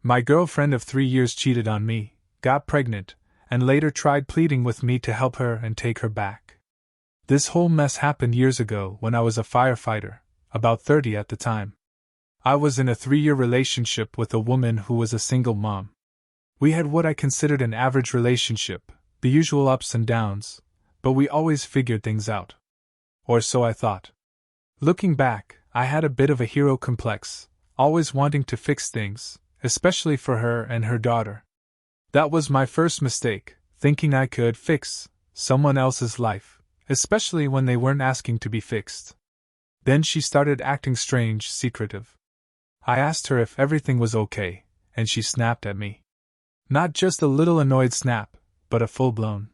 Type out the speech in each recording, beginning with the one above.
My girlfriend of 3 years cheated on me, got pregnant, and later tried pleading with me to help her and take her back. This whole mess happened years ago when I was a firefighter, about 30 at the time. I was in a 3-year relationship with a woman who was a single mom. We had what I considered an average relationship, the usual ups and downs, but we always figured things out. Or so I thought. Looking back, I had a bit of a hero complex, always wanting to fix things, especially for her and her daughter. That was my first mistake, thinking I could fix someone else's life, especially when they weren't asking to be fixed. Then she started acting strange, secretive. I asked her if everything was okay, and she snapped at me. Not just a little annoyed snap, but a full-blown,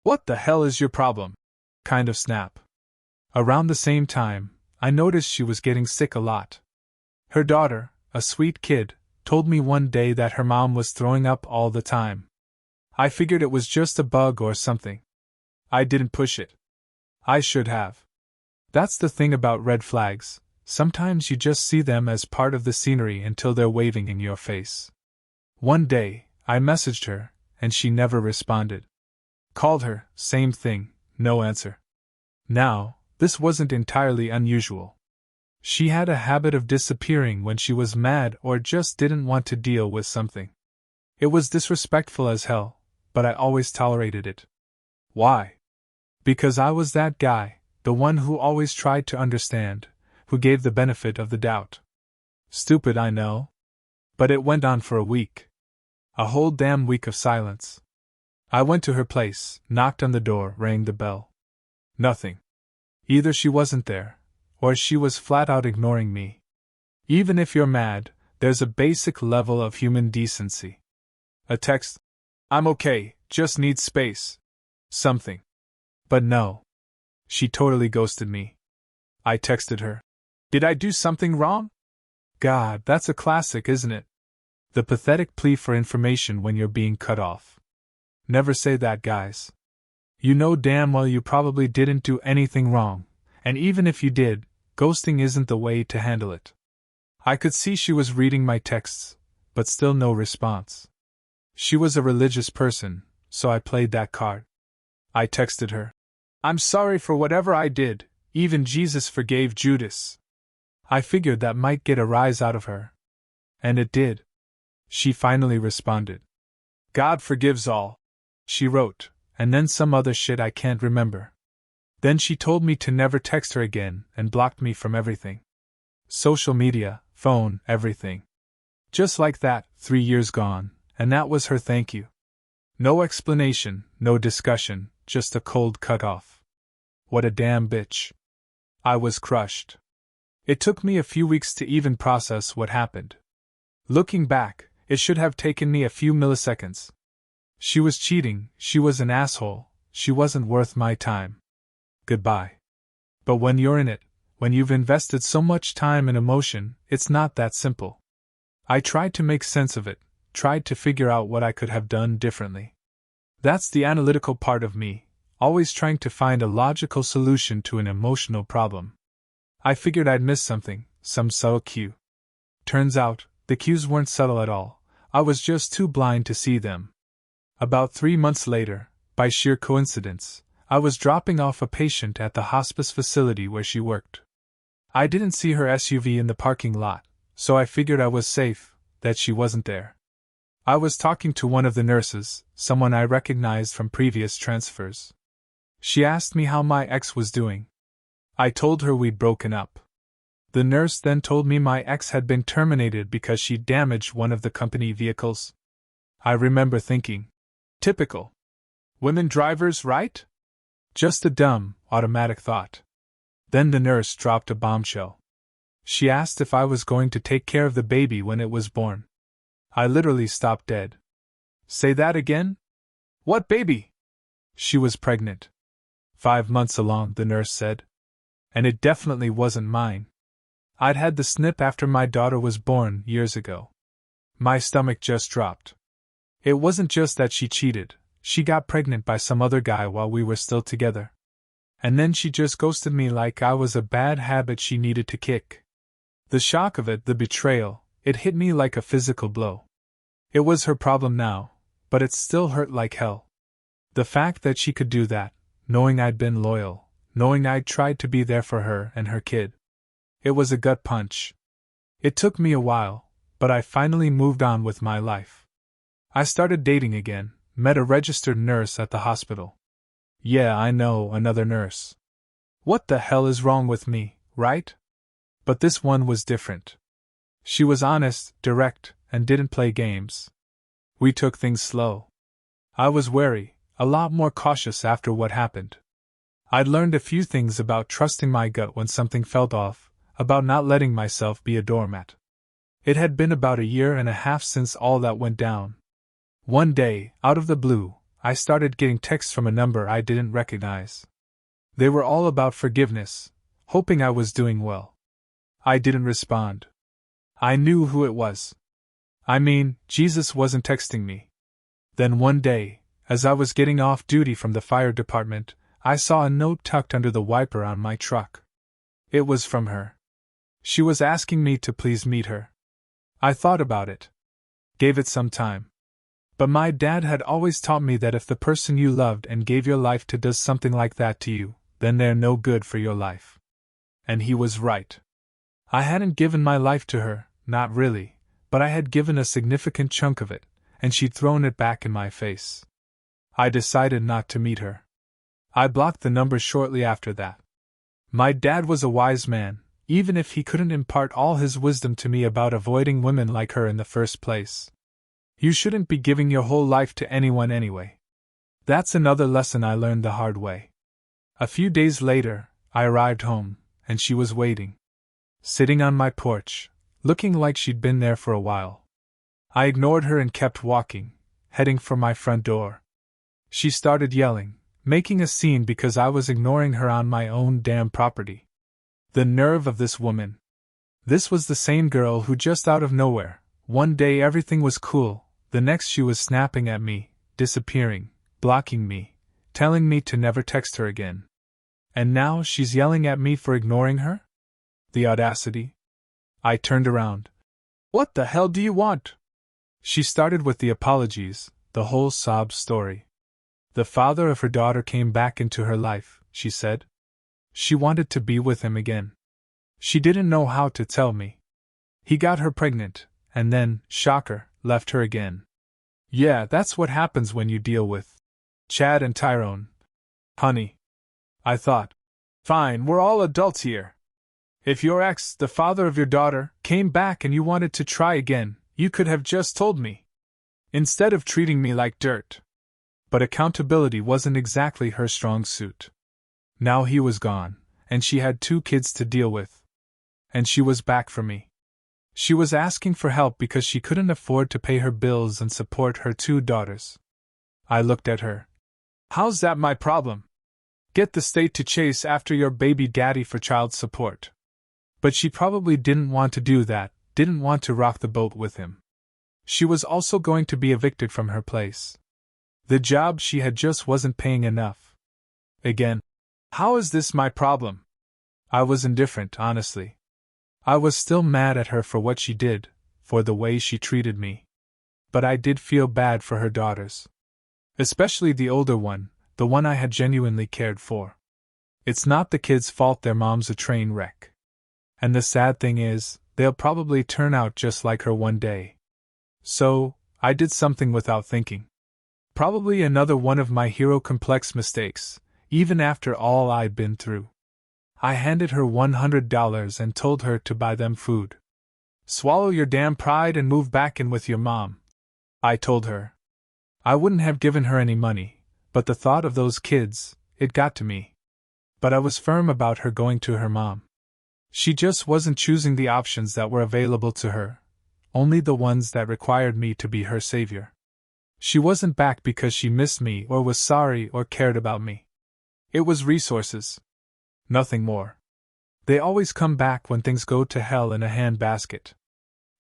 "What the hell is your problem?" kind of snap. Around the same time, I noticed she was getting sick a lot. Her daughter, a sweet kid, told me one day that her mom was throwing up all the time. I figured it was just a bug or something. I didn't push it. I should have. That's the thing about red flags, sometimes you just see them as part of the scenery until they're waving in your face. One day, I messaged her, and she never responded. Called her, same thing, no answer. Now, this wasn't entirely unusual. She had a habit of disappearing when she was mad or just didn't want to deal with something. It was disrespectful as hell, but I always tolerated it. Why? Because I was that guy, the one who always tried to understand, who gave the benefit of the doubt. Stupid, I know. But it went on for a week. A whole damn week of silence. I went to her place, knocked on the door, rang the bell. Nothing. Either she wasn't there, or she was flat out ignoring me. Even if you're mad, there's a basic level of human decency. A text, "I'm okay, just need space." Something. But no. She totally ghosted me. I texted her. Did I do something wrong? God, that's a classic, isn't it? The pathetic plea for information when you're being cut off. Never say that, guys. You know damn well you probably didn't do anything wrong, and even if you did, ghosting isn't the way to handle it. I could see she was reading my texts, but still no response. She was a religious person, so I played that card. I texted her. I'm sorry for whatever I did, even Jesus forgave Judas. I figured that might get a rise out of her. And it did. She finally responded. God forgives all, she wrote, and then some other shit I can't remember. Then she told me to never text her again and blocked me from everything. Social media, phone, everything. Just like that, 3 years gone, and that was her thank you. No explanation, no discussion, just a cold cut-off. What a damn bitch. I was crushed. It took me a few weeks to even process what happened. Looking back, it should have taken me a few milliseconds. She was cheating, she was an asshole, she wasn't worth my time. Goodbye. But when you're in it, when you've invested so much time and emotion, it's not that simple. I tried to make sense of it, tried to figure out what I could have done differently. That's the analytical part of me, always trying to find a logical solution to an emotional problem. I figured I'd missed something, some subtle cue. Turns out, the cues weren't subtle at all, I was just too blind to see them. About 3 months later, by sheer coincidence, I was dropping off a patient at the hospice facility where she worked. I didn't see her SUV in the parking lot, so I figured I was safe, that she wasn't there. I was talking to one of the nurses, someone I recognized from previous transfers. She asked me how my ex was doing. I told her we'd broken up. The nurse then told me my ex had been terminated because she damaged one of the company vehicles. I remember thinking, typical. Women drivers, right? Just a dumb, automatic thought. Then the nurse dropped a bombshell. She asked if I was going to take care of the baby when it was born. I literally stopped dead. Say that again? What baby? She was pregnant. 5 months along, the nurse said. And it definitely wasn't mine. I'd had the snip after my daughter was born years ago. My stomach just dropped. It wasn't just that she cheated, she got pregnant by some other guy while we were still together. And then she just ghosted me like I was a bad habit she needed to kick. The shock of it, the betrayal, it hit me like a physical blow. It was her problem now, but it still hurt like hell. The fact that she could do that, knowing I'd been loyal, knowing I'd tried to be there for her and her kid. It was a gut punch. It took me a while, but I finally moved on with my life. I started dating again, met a registered nurse at the hospital. Yeah, I know, another nurse. What the hell is wrong with me, right? But this one was different. She was honest, direct, and didn't play games. We took things slow. I was wary, a lot more cautious after what happened. I'd learned a few things about trusting my gut when something felt off, about not letting myself be a doormat. It had been about 1.5 years since all that went down. One day, out of the blue, I started getting texts from a number I didn't recognize. They were all about forgiveness, hoping I was doing well. I didn't respond. I knew who it was. I mean, Jesus wasn't texting me. Then one day, as I was getting off duty from the fire department, I saw a note tucked under the wiper on my truck. It was from her. She was asking me to please meet her. I thought about it. Gave it some time. But my dad had always taught me that if the person you loved and gave your life to does something like that to you, then they're no good for your life. And he was right. I hadn't given my life to her, not really, but I had given a significant chunk of it, and she'd thrown it back in my face. I decided not to meet her. I blocked the number shortly after that. My dad was a wise man, even if he couldn't impart all his wisdom to me about avoiding women like her in the first place. You shouldn't be giving your whole life to anyone anyway. That's another lesson I learned the hard way. A few days later, I arrived home, and she was waiting. Sitting on my porch, looking like she'd been there for a while. I ignored her and kept walking, heading for my front door. She started yelling, making a scene because I was ignoring her on my own damn property. The nerve of this woman. This was the same girl who just out of nowhere, one day everything was cool, the next she was snapping at me, disappearing, blocking me, telling me to never text her again. And now she's yelling at me for ignoring her? The audacity. I turned around. What the hell do you want? She started with the apologies, the whole sob story. The father of her daughter came back into her life, she said. She wanted to be with him again. She didn't know how to tell me. He got her pregnant, and then, shocker, left her again. Yeah, that's what happens when you deal with Chad and Tyrone. Honey. I thought. Fine, we're all adults here. If your ex, the father of your daughter, came back and you wanted to try again, you could have just told me. Instead of treating me like dirt. But accountability wasn't exactly her strong suit. Now he was gone, and she had 2 kids to deal with. And she was back for me. She was asking for help because she couldn't afford to pay her bills and support her 2 daughters. I looked at her. How's that my problem? Get the state to chase after your baby daddy for child support. But she probably didn't want to do that, didn't want to rock the boat with him. She was also going to be evicted from her place. The job she had just wasn't paying enough. Again, how is this my problem? I was indifferent, honestly. I was still mad at her for what she did, for the way she treated me. But I did feel bad for her daughters. Especially the older one, the one I had genuinely cared for. It's not the kids' fault their mom's a train wreck. And the sad thing is, they'll probably turn out just like her one day. So, I did something without thinking. Probably another one of my hero complex mistakes, even after all I'd been through. I handed her $100 and told her to buy them food. Swallow your damn pride and move back in with your mom, I told her. I wouldn't have given her any money, but the thought of those kids, it got to me. But I was firm about her going to her mom. She just wasn't choosing the options that were available to her, only the ones that required me to be her savior. She wasn't back because she missed me or was sorry or cared about me. It was resources. Nothing more. They always come back when things go to hell in a handbasket.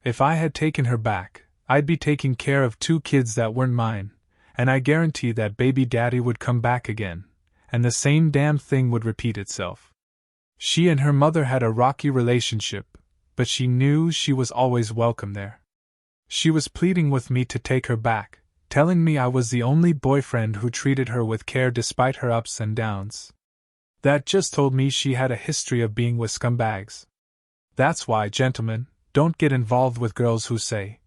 If I had taken her back, I'd be taking care of 2 kids that weren't mine, and I guarantee that baby daddy would come back again, and the same damn thing would repeat itself. She and her mother had a rocky relationship, but she knew she was always welcome there. She was pleading with me to take her back, telling me I was the only boyfriend who treated her with care despite her ups and downs. That just told me she had a history of being with scumbags. That's why, gentlemen, don't get involved with girls who say,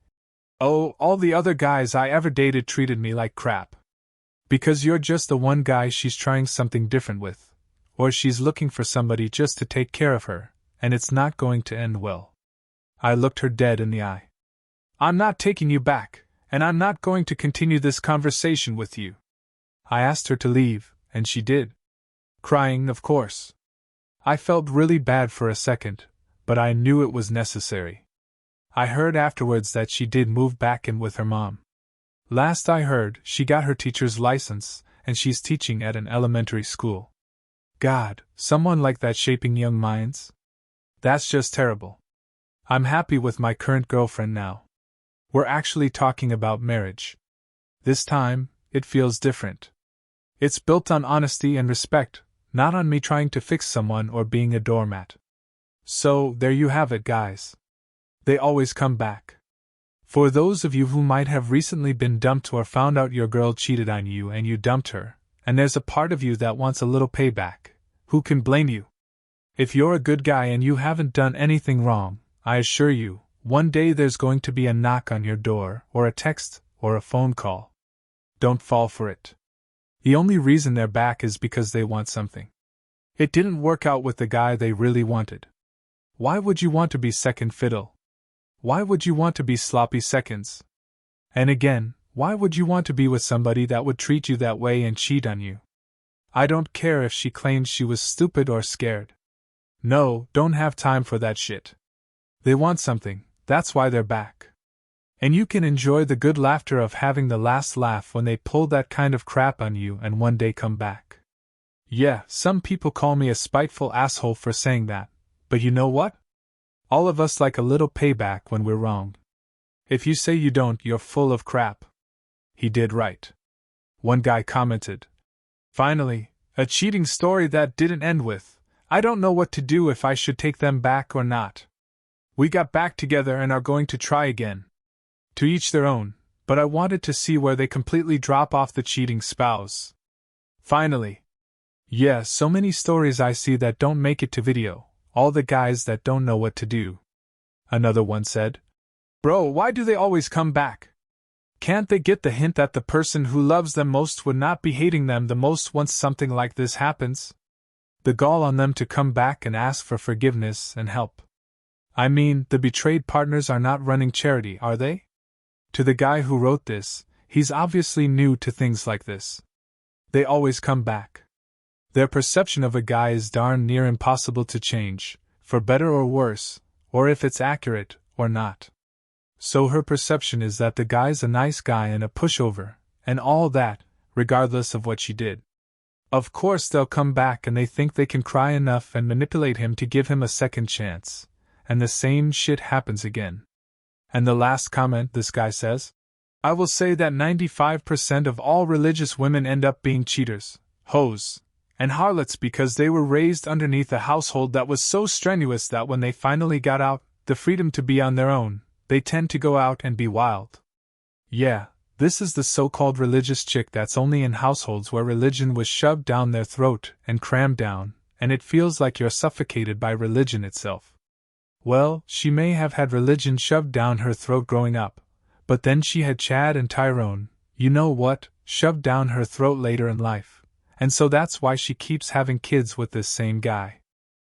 "Oh, all the other guys I ever dated treated me like crap." Because you're just the one guy she's trying something different with, or she's looking for somebody just to take care of her, and it's not going to end well. I looked her dead in the eye. "I'm not taking you back, and I'm not going to continue this conversation with you." I asked her to leave, and she did. Crying, of course. I felt really bad for a second, but I knew it was necessary. I heard afterwards that she did move back in with her mom. Last I heard, she got her teacher's license, and she's teaching at an elementary school. God, someone like that shaping young minds? That's just terrible. I'm happy with my current girlfriend now. We're actually talking about marriage. This time, it feels different. It's built on honesty and respect, not on me trying to fix someone or being a doormat. So, there you have it, guys. They always come back. For those of you who might have recently been dumped or found out your girl cheated on you and you dumped her, and there's a part of you that wants a little payback, who can blame you? If you're a good guy and you haven't done anything wrong, I assure you, one day there's going to be a knock on your door, or a text, or a phone call. Don't fall for it. The only reason they're back is because they want something. It didn't work out with the guy they really wanted. Why would you want to be second fiddle? Why would you want to be sloppy seconds? And again, why would you want to be with somebody that would treat you that way and cheat on you? I don't care if she claims she was stupid or scared. No, don't have time for that shit. They want something, that's why they're back. And you can enjoy the good laughter of having the last laugh when they pull that kind of crap on you and one day come back. Yeah, some people call me a spiteful asshole for saying that, but you know what? All of us like a little payback when we're wrong. If you say you don't, you're full of crap. He did right. One guy commented. Finally, a cheating story that didn't end with, "I don't know what to do if I should take them back or not. We got back together and are going to try again." To each their own, but I wanted to see where they completely drop off the cheating spouse. Finally. Yeah, so many stories I see that don't make it to video, all the guys that don't know what to do. Another one said, "Bro, why do they always come back? Can't they get the hint that the person who loves them most would not be hating them the most once something like this happens? The gall on them to come back and ask for forgiveness and help. I mean, the betrayed partners are not running charity, are they?" To the guy who wrote this, he's obviously new to things like this. They always come back. Their perception of a guy is darn near impossible to change, for better or worse, or if it's accurate or not. So her perception is that the guy's a nice guy and a pushover, and all that, regardless of what she did. Of course they'll come back and they think they can cry enough and manipulate him to give him a second chance, and the same shit happens again. And the last comment, this guy says, "I will say that 95% of all religious women end up being cheaters, hoes, and harlots because they were raised underneath a household that was so strenuous that when they finally got out, the freedom to be on their own, they tend to go out and be wild. Yeah, this is the so-called religious chick that's only in households where religion was shoved down their throat and crammed down, and it feels like you're suffocated by religion itself. Well, she may have had religion shoved down her throat growing up, but then she had Chad and Tyrone, you know what, shoved down her throat later in life, and so that's why she keeps having kids with this same guy.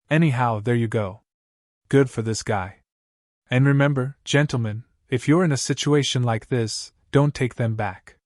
Anyhow, there you go. Good for this guy. And remember, gentlemen, if you're in a situation like this, don't take them back.